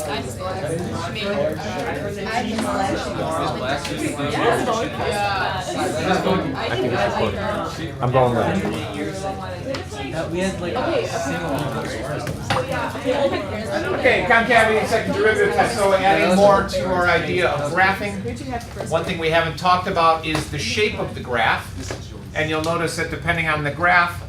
I think it's recording. I'm going with it. We had like a Okay, concavity second derivative test. So adding more to our idea of graphing. One thing we haven't talked about is the shape of the graph. And you'll notice that depending on the graph,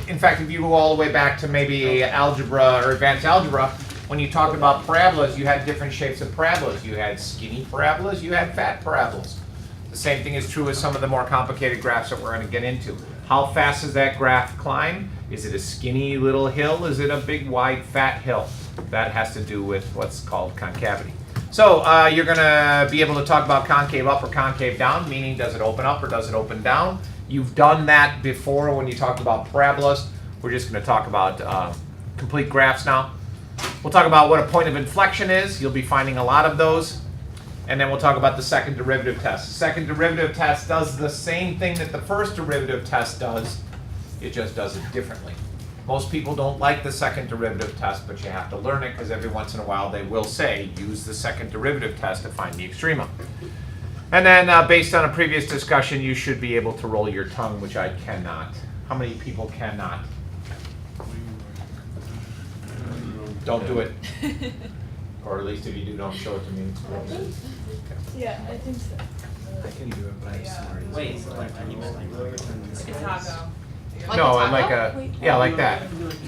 in fact, if you go all the way back to maybe algebra or advanced algebra, when you talked about parabolas, you had different shapes of parabolas. You had skinny parabolas, you had fat parabolas. The same thing is true with some of the more complicated graphs that we're going to get into. How fast does that graph climb? Is it a skinny little hill? Is it a big, wide, fat hill? That has to do with what's called concavity. So you're going to be able to talk about concave up or concave down, meaning does it open up or does it open down? You've done that before when you talked about parabolas. We're just going to talk about complete graphs now. We'll talk about what a point of inflection is. You'll be finding a lot of those. And then we'll talk about the second derivative test. The second derivative test does the same thing that the first derivative test does. It just does it differently. Most people don't like the second derivative test, but you have to learn it because every once in a while they will say, use the second derivative test to find the extrema. And then based on a previous discussion, you should be able to roll your tongue, which I cannot. How many people cannot? Don't do it. Or at least if you do, don't show it to me. Yeah, I think so. I can do it, but I'm smart. Wait, so like, you meant like lower your tongue? Like a taco. No, and like a, yeah, like that.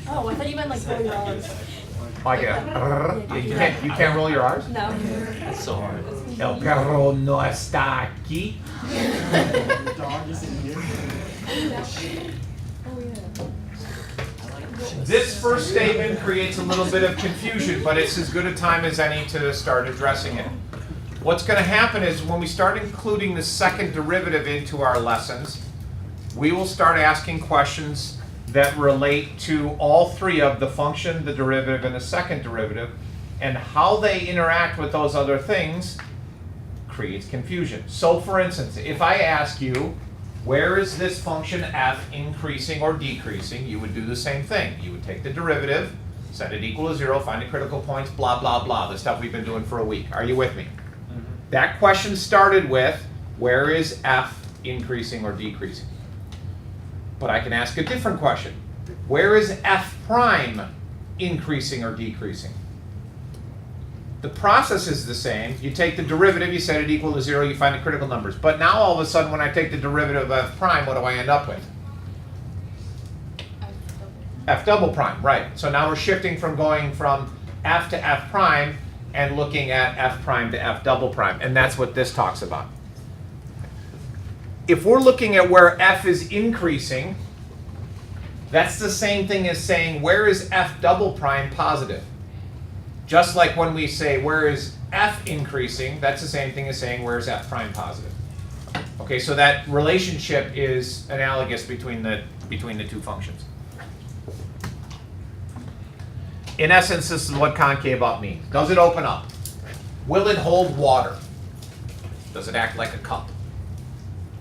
Oh, I thought you meant like roll your R's. Like a, you can't roll your R's? No. That's so hard. El carro no está aquí. The dog is in here. Oh yeah. This first statement creates a little bit of confusion, but it's as good a time as any to start addressing it. What's going to happen is when we start including the second derivative into our lessons, we will start asking questions that relate to all three of the function, the derivative, and the second derivative, and how they interact with those other things creates confusion. So for instance, if I ask you, where is this function f increasing or decreasing, you would do the same thing. You would take the derivative, set it equal to 0, find the critical points, blah, blah, blah, the stuff we've been doing for a week. Are you with me? Mm-hmm. That question started with, where is f increasing or decreasing? But I can ask a different question. Where is f prime increasing or decreasing? The process is the same. You take the derivative, you set it equal to 0, you find the critical numbers. But now all of a sudden when I take the derivative of f prime, what do I end up with? F double prime, right. So now we're shifting from going from f to f prime and looking at f prime to f double prime. And that's what this talks about. If we're looking at where f is increasing, that's the same thing as saying where is f double prime positive? Just like when we say where is f increasing, that's the same thing as saying where is f prime positive. Okay, so that relationship is analogous between the two functions. In essence, this is what concave up means. Does it open up? Will it hold water? Does it act like a cup?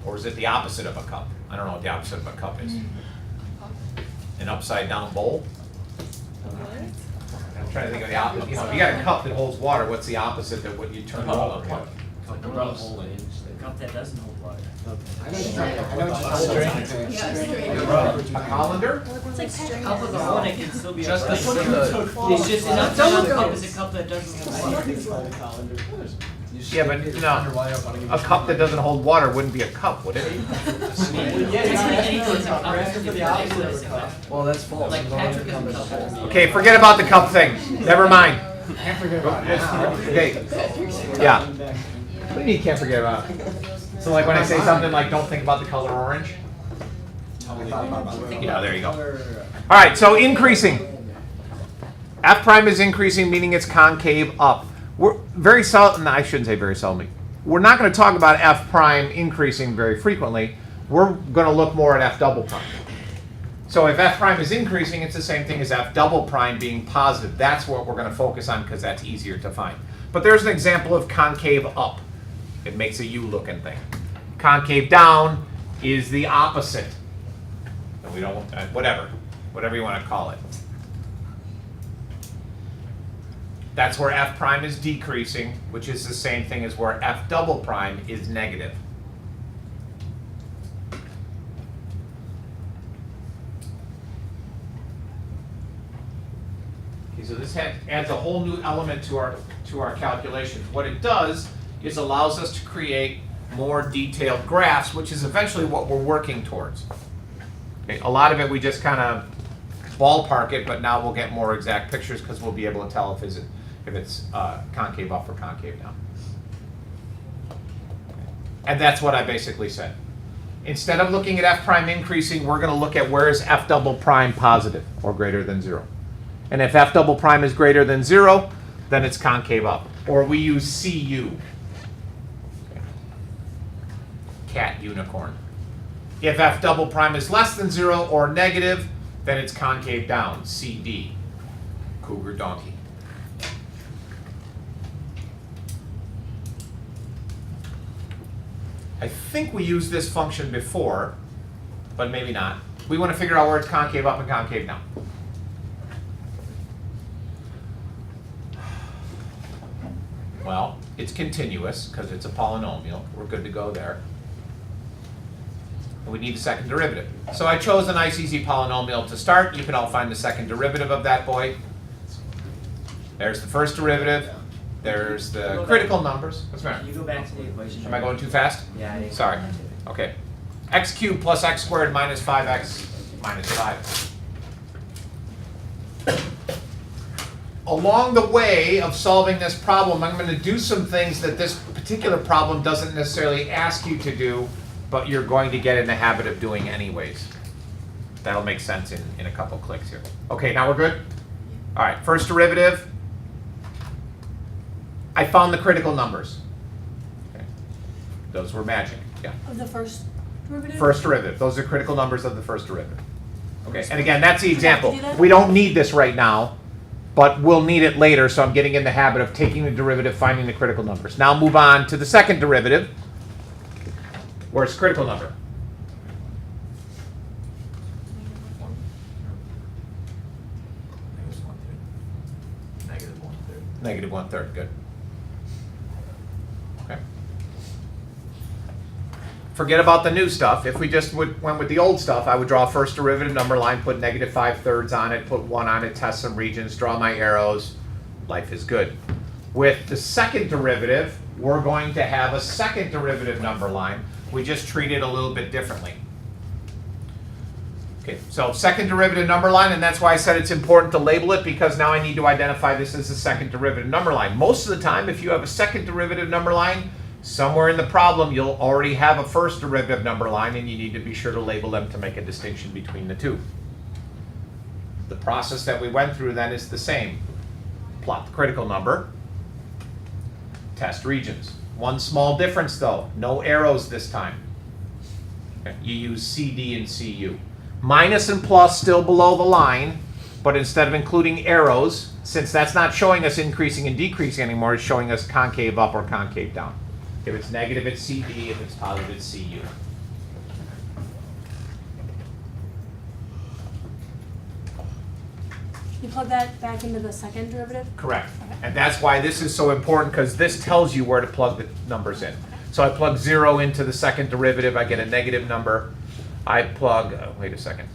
Or is it the opposite of a cup? I don't know what the opposite of a cup is. An upside down bowl? I'm trying to think of the opposite. You know, if you got a cup that holds water, what's the opposite of what you turn it over? A cup that doesn't hold water. I know what you're talking about. A colander? It's like string. Cup of the one, it can still be Just a like cup. the- It's just an upside down cup is a cup that doesn't hold water. Yeah, but no, a cup that doesn't hold water wouldn't be a cup, would it? Well, that's false. Like Patrick is a cup. Okay, forget about the cup thing. Never mind. Can't forget about it. Okay. Yeah. What do you mean you can't forget about it? So like when I say something like don't think about the color orange? Yeah, there you go. All right, so increasing. F prime is increasing, meaning it's concave up. We're very seldom, I shouldn't say very seldomly. We're not going to talk about F prime increasing very frequently. We're going to look more at F double prime. So if F prime is increasing, it's the same thing as F double prime being positive. That's what we're going to focus on because that's easier to find. But there's an example of concave up. It makes a U-looking thing. Concave down is the opposite. And we don't, whatever you want to call it. That's where f prime is decreasing, which is the same thing as where f double prime is negative. Okay, so this adds a whole new element to our calculations. What it does is allows us to create more detailed graphs, which is eventually what we're working towards. Okay, a lot of it we just kind of ballpark it, but now we'll get more exact pictures because we'll be able to tell if it's concave up or concave down. And that's what I basically said. Instead of looking at f prime increasing, we're going to look at where is f double prime positive or greater than 0. And if f double prime is greater than 0, then it's concave up. Or we use CU. Okay. Cat unicorn. If f double prime is less than 0 or negative, then it's concave down. CD. Cougar donkey. I think we used this function before, but maybe not. We want to figure out where it's concave up and concave down. Well, it's continuous because it's a polynomial. We're good to go there. And we need a second derivative. So I chose a nice easy polynomial to start. You can all find the second derivative of that boy. There's the first derivative. There's the critical numbers. What's the matter? You go back to the equation. Am I going too fast? Yeah, I didn't. Sorry. Okay. X cubed plus x squared minus 5x minus 5. Along the way of solving this problem, I'm going to do some things that this particular problem doesn't necessarily ask you to do, but you're going to get in the habit of doing anyways. That'll make sense in a couple clicks here. Okay, now we're good? All right, first derivative. I found the critical numbers. Okay. Those were magic, yeah. Of the first derivative? First derivative. Those are critical numbers of the first derivative. Okay, and again, that's the Do we have to example. do that? We don't need this right now, but we'll need it later, so I'm getting in the habit of taking the derivative, finding the critical numbers. Now move on to the second derivative, where it's critical number. Negative 1/3, good. Okay. Forget about the new stuff. If we just went with the old stuff, I would draw a first derivative number line, put negative 5/3 on it, put 1 on it, test some regions, draw my arrows. Life is good. With the second derivative, we're going to have a second derivative number line. We just treat it a little bit differently. Okay, so second derivative number line, and that's why I said it's important to label it, because now I need to identify this as a second derivative number line. Most of the time, if you have a second derivative number line, somewhere in the problem you'll already have a first derivative number line, and you need to be sure to label them to make a distinction between the two. The process that we went through then is the same. Plot the critical number, test regions. One small difference though, no arrows this time. Okay, you use CD and CU. Minus and plus still below the line, but instead of including arrows, since that's not showing us increasing and decreasing anymore, it's showing us concave up or concave down. If it's negative, it's CD. If it's positive, it's CU. You plug that back into the second derivative? Correct. And that's why this is so important, because this tells you where to plug the numbers in. So I plug 0 into the second derivative, I get a negative number. I plug, wait a second.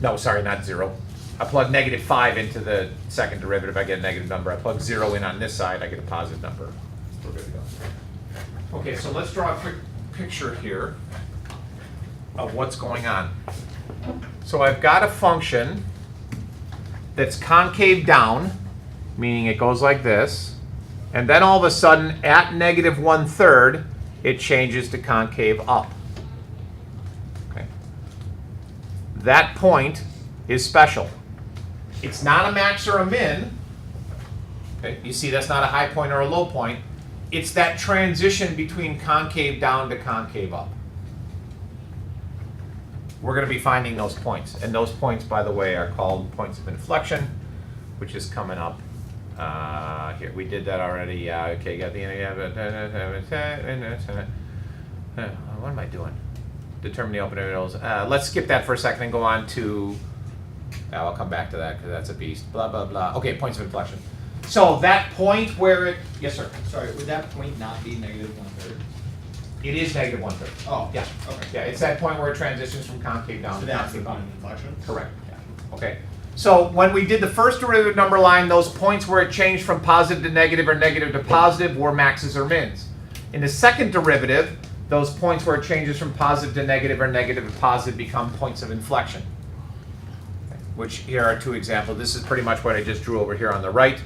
No, sorry, not 0. I plug negative 5 into the second derivative, I get a negative number. I plug 0 in on this side, I get a positive number. We're good to go. Okay, so let's draw a quick picture here of what's going on. So I've got a function that's concave down, meaning it goes like this, and then all of a sudden at negative 1/3 it changes to concave up. Okay. That point is special. It's not a max or a min. Okay. You see that's not a high point or a low point. It's that transition between concave down to concave up. We're going to be finding those points, and those points, by the way, are called points of inflection, which is coming up here. We did that already. Okay, got the what am I doing? Determine the open intervals. Let's skip that for a second and go on to. I'll come back to that because that's a beast. Blah blah blah. Okay, points of inflection. So that point where it, yes, sir, Sorry, would that point not be negative 1/3? it is negative 1/3. Oh, Yeah. okay. Yeah, it's that point where it transitions from concave down So to that's the concave point up. of inflection? Correct. Yeah. Okay. So when we did the first derivative number line, those points where it changed from positive to negative or negative to positive were maxes or mins. In the second derivative, those points where it changes from positive to negative or negative to positive become points of inflection. Which here are two examples. This is pretty much what I just drew over here on the right,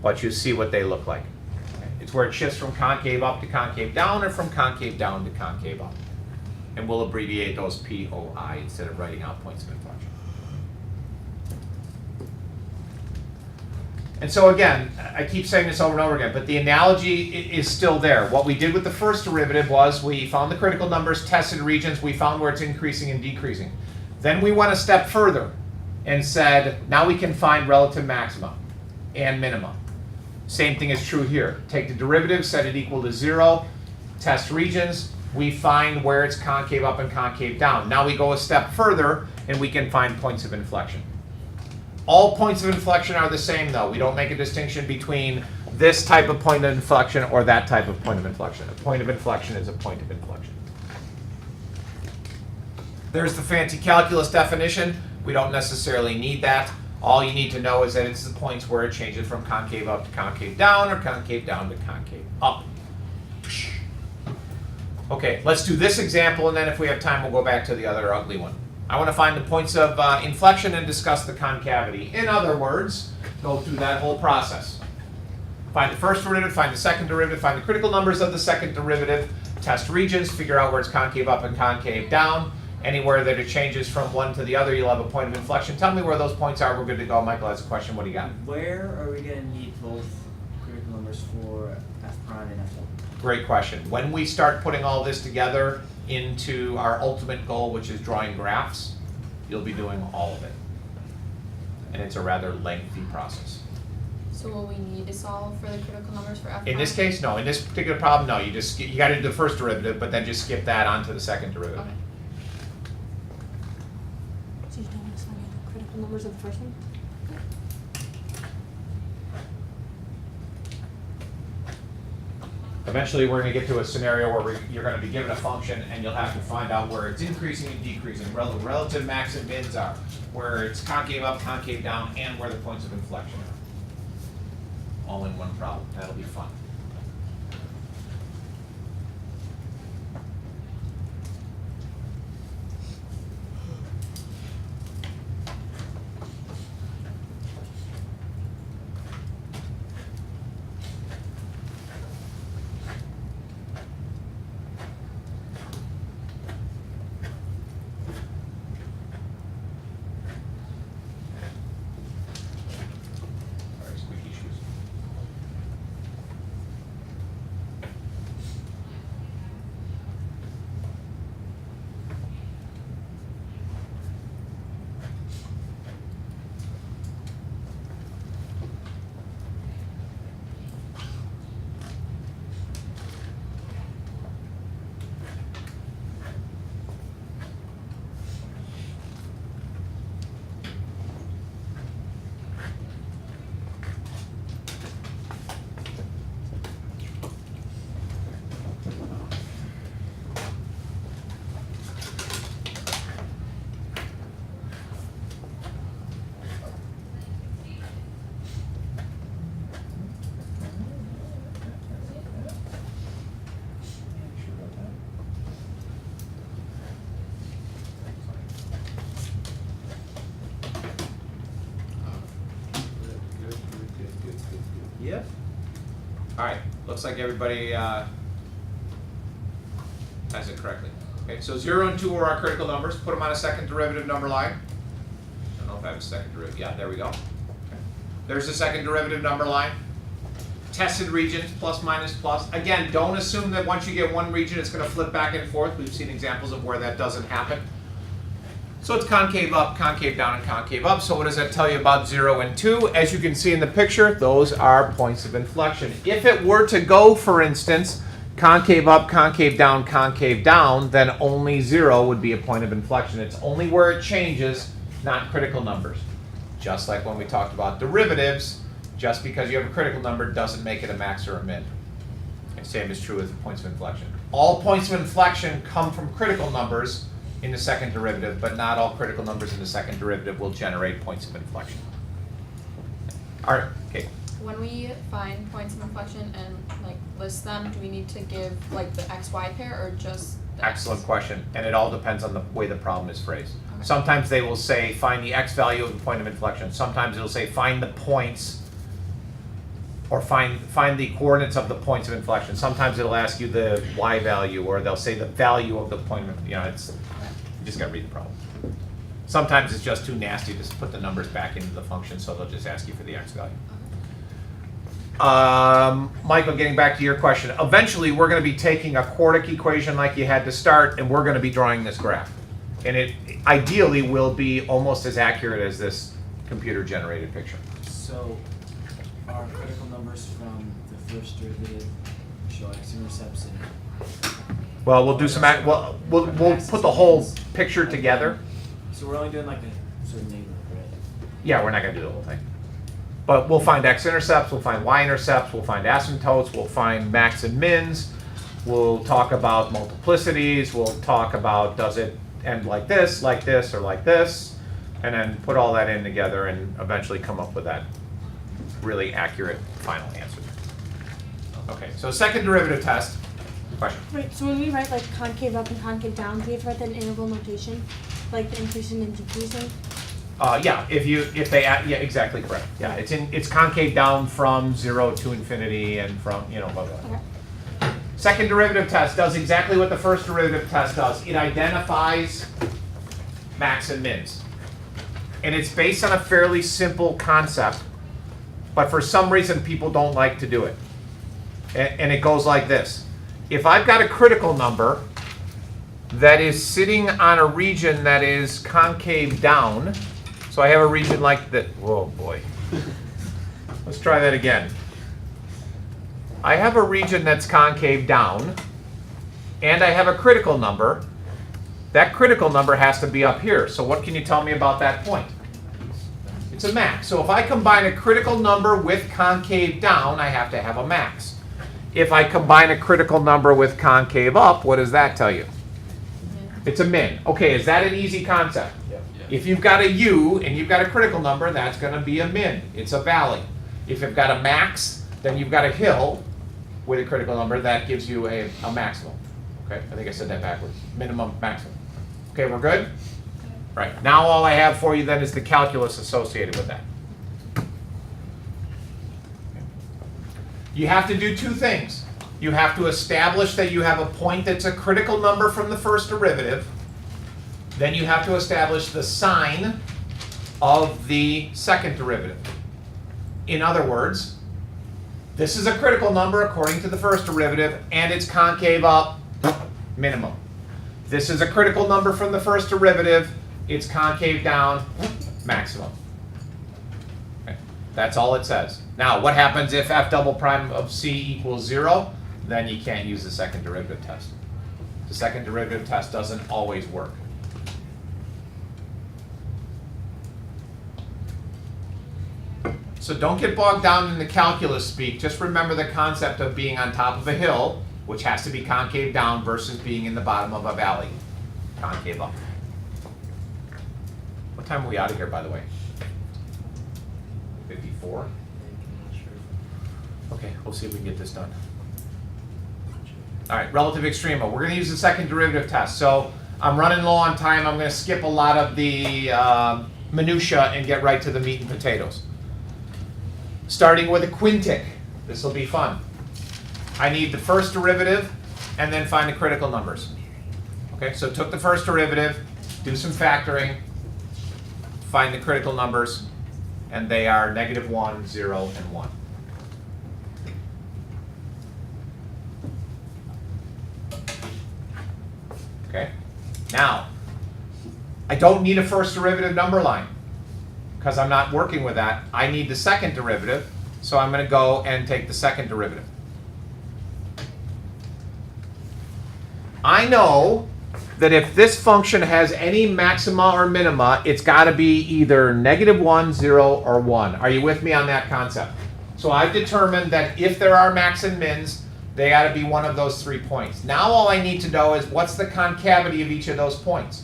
but you see what they look like. It's where it shifts from concave up to concave down or from concave down to concave up. And we'll abbreviate those POI instead of writing out points of inflection. And so again, I keep saying this over and over again, but the analogy is still there. What we did with the first derivative was we found the critical numbers, tested regions, we found where it's increasing and decreasing. Then we went a step further and said, now we can find relative maxima and minima. Same thing is true here. Take the derivative, set it equal to 0, test regions, we find where it's concave up and concave down. Now we go a step further and we can find points of inflection. All points of inflection are the same though. We don't make a distinction between this type of point of inflection or that type of point of inflection. A point of inflection is a point of inflection. There's the fancy calculus definition. We don't necessarily need that. All you need to know is that it's the points where it changes from concave up to concave down or concave down to concave up. Okay, let's do this example and then if we have time we'll go back to the other ugly one. I want to find the points of inflection and discuss the concavity. In other words, go through that whole process. Find the first derivative, find the second derivative, find the critical numbers of the second derivative, test regions, figure out where it's concave up and concave down. Anywhere that it changes from one to the other, you'll have a point of inflection. Tell me where those points are. We're good to go. Michael has a question. What do you got? Where are we going to need both critical numbers for f prime and f1? Great question. When we start putting all this together into our ultimate goal, which is drawing graphs, you'll be doing all of it. And it's a rather lengthy process. So will we need to solve for the critical numbers for f prime? In this case, no. In this particular problem, no. You got to do the first derivative, but then just skip that onto the second derivative. Okay. So you don't want to find the critical numbers of the first one? Eventually, we're going to get to a scenario where you're going to be given a function and you'll have to find out where it's increasing and decreasing, where the relative max and mins are, where it's concave up, concave down, and where the points of inflection are. All in one problem. That'll be fun. Yep. All right, looks like everybody has it correctly. Okay, so 0 and 2 are our critical numbers. Put them on a second derivative number line. I don't know if I have a second derivative. Yeah, there we go. Okay. There's the second derivative number line. Tested regions, plus, minus, plus. Again, don't assume that once you get one region, it's going to flip back and forth. We've seen examples of where that doesn't happen. So it's concave up, concave down, and concave up. So what does that tell you about 0 and 2? As you can see in the picture, those are points of inflection. If it were to go, for instance, concave up, concave down, then only 0 would be a point of inflection. It's only where it changes, not critical numbers. Just like when we talked about derivatives, Just because you have a critical number doesn't make it a max or a min. And same is true with points of inflection. All points of inflection come from critical numbers in the second derivative, but not all critical numbers in the second derivative will generate points of inflection. All right, okay. When we find points of inflection and like list them, do we need to give like the XY pair or just the Excellent X? question, and it all depends on the way the problem is phrased. Okay. Sometimes they will say find the x value of the point of inflection. Sometimes it'll say find the points, or find the coordinates of the points of inflection. Sometimes it'll ask you the y value, or they'll say the value of the point of, you just gotta read the problem. Sometimes it's just too nasty to put the numbers back into the function, so they'll just ask you for the x value. Michael, getting back to your question, eventually we're going to be taking a quartic equation like you had to start, and we're going to be drawing this graph. And it ideally will be almost as accurate as this computer-generated picture. So, are critical numbers from the first derivative show x-intercepts in? Well, we'll do some, we'll put the whole picture together. So we're only doing like a certain neighborhood, right? Yeah, we're not going to do the whole thing. But we'll find x-intercepts, we'll find y-intercepts, we'll find asymptotes, we'll find max and mins, we'll talk about multiplicities, we'll talk about does it end like this, or like this, and then put all that in together and eventually come up with that really accurate final answer. Okay, so second derivative test. Question? Right, so when we write like concave up and concave down, do we have to write that in interval notation? Like the increasing and decreasing? Yeah, yeah, exactly correct. Yeah, it's concave down from 0 to infinity and from, blah, blah, blah. Okay. Second derivative test does exactly what the first derivative test does. It identifies max and mins. And it's based on a fairly simple concept, but for some reason people don't like to do it. And it goes like this. If I've got a critical number that is sitting on a region that is concave down, so I have a region like this. Whoa, boy. Let's try that again. I have a region that's concave down, and I have a critical number. That critical number has to be up here. So what can you tell me about that point? It's a max. So if I combine a critical number with concave down, I have to have a max. If I combine a critical number with concave up, what does that tell you? It's a min. Okay, is that an easy concept? If you've got a U and you've got a critical number, that's going to be a min. It's a valley. If you've got a max, then you've got a hill with a critical number that gives you a maximum. Okay, I think I said that backwards. Minimum, maximum. Okay, we're good? Right, now all I have for you then is the calculus associated with that. You have to do two things. You have to establish that you have a point that's a critical number from the first derivative. Then you have to establish the sign of the second derivative. In other words, this is a critical number according to the first derivative, and it's concave up, minimum. This is a critical number from the first derivative, it's concave down, maximum. Okay. That's all it says. Now, what happens if f double prime of c equals 0? Then you can't use the second derivative test. The second derivative test doesn't always work. So don't get bogged down in the calculus speak. Just remember the concept of being on top of a hill, which has to be concave down, versus being in the bottom of a valley, concave up. What time are we out of here, by the way? 54? Okay, we'll see if we can get this done. All right, relative extrema. We're going to use the second derivative test. So I'm running low on time. I'm going to skip a lot of the minutia and get right to the meat and potatoes. Starting with a quintic. This will be fun. I need the first derivative and then find the critical numbers. Okay, so took the first derivative, do some factoring, find the critical numbers, and they are -1, 0, and 1. Okay, now, I don't need a first derivative number line because I'm not working with that. I need the second derivative, so I'm going to go and take the second derivative. I know that if this function has any maxima or minima, it's got to be either -1, 0, or 1. Are you with me on that concept? So I've determined that if there are max and mins, they gotta be one of those 3 points. Now all I need to know is what's the concavity of each of those points.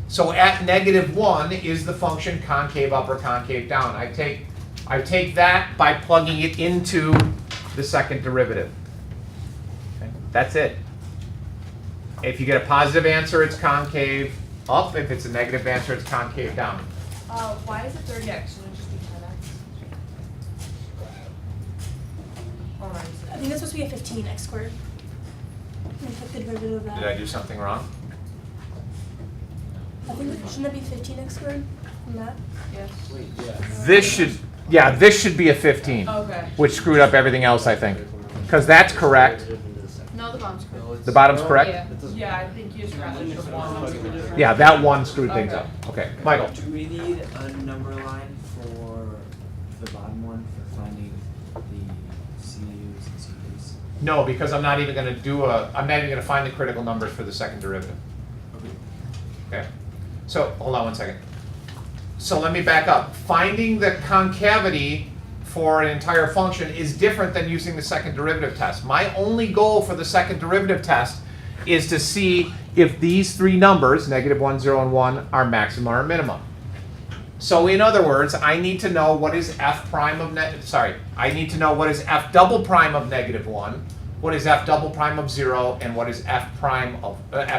So at -1 is the function concave up or concave down. I take that by plugging it into the second derivative. Okay? That's it. If you get a positive answer, it's concave up. If it's a negative answer, it's concave down. Why is it 30x? Shouldn't it just be 10x? Hold on. I think that's supposed to be a 15x squared. And took the derivative of that. Did I do something wrong? I think, shouldn't that be 15x squared from that? Yes. Wait, yeah. This should be a 15, Okay. which screwed up everything else, I think. Because that's correct. No, the bottom's correct. The bottom's correct? Yeah. Yeah, I think you just rather the one. Yeah, that one screwed things up. Okay, Michael. Do we need a number line for the bottom one for finding the CUs and CUs? No, because I'm not even going to find the critical numbers for the second derivative. Okay. So, hold on one second. So let me back up. Finding the concavity for an entire function is different than using the second derivative test. My only goal for the second derivative test is to see if these three numbers, -1, 0, and 1, are maximum or minimum. So in other words, I need to know what is f prime of I need to know what is f double prime of -1, what is f double prime of 0, and what is f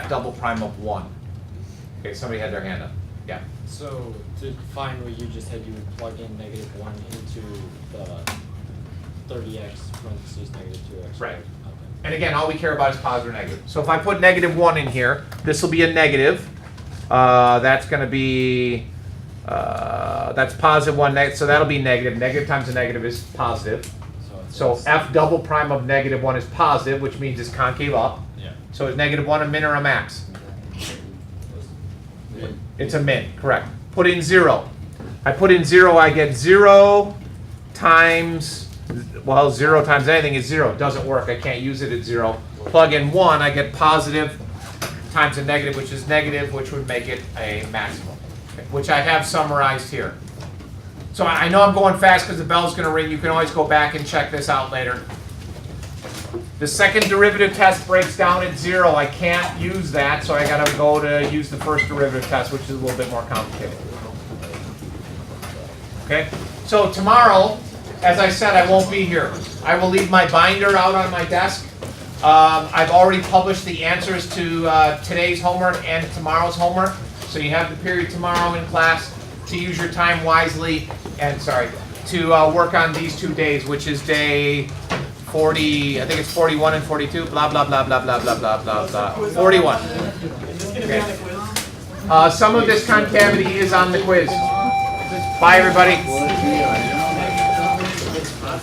double prime of 1. Okay, somebody had their hand up. Yeah. So to find what you just said, you would plug in -1 into the 30x parentheses -2x. Right. Okay. And again, all we care about is positive or negative. So if I put -1 in here, this will be a negative. That's going to be, that's positive 1, so that'll be negative. Negative times a negative is positive. So f double prime of -1 is positive, which means it's concave up. Yeah. So is -1 a min or a max? It's a min, correct. Put in 0. I put in 0, I get 0 times, well, 0 times anything is 0. It doesn't work, I can't use it at 0. Plug in 1, I get positive times a negative, which is negative, which would make it a maximum, which I have summarized here. So I know I'm going fast because the bell's going to ring. You can always go back and check this out later. The second derivative test breaks down at 0. I can't use that, so I got to go to use the first derivative test, which is a little bit more complicated. Okay? So tomorrow, as I said, I won't be here. I will leave my binder out on my desk. I've already published the answers to today's homework and tomorrow's homework. So you have the period tomorrow in class to use your time wisely and, to work on these 2 days, which is day 40, I think it's 41 and 42, blah, blah, blah, blah, blah, blah, blah, blah, blah, 41. Okay. Some of this concavity is on the quiz. Bye, everybody.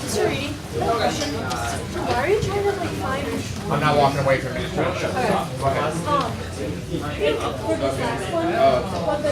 Sir, Edie, I have a question. Why are you trying to find? I'm not walking away from it, just trying to shut this off. Go ahead. For this last one, what the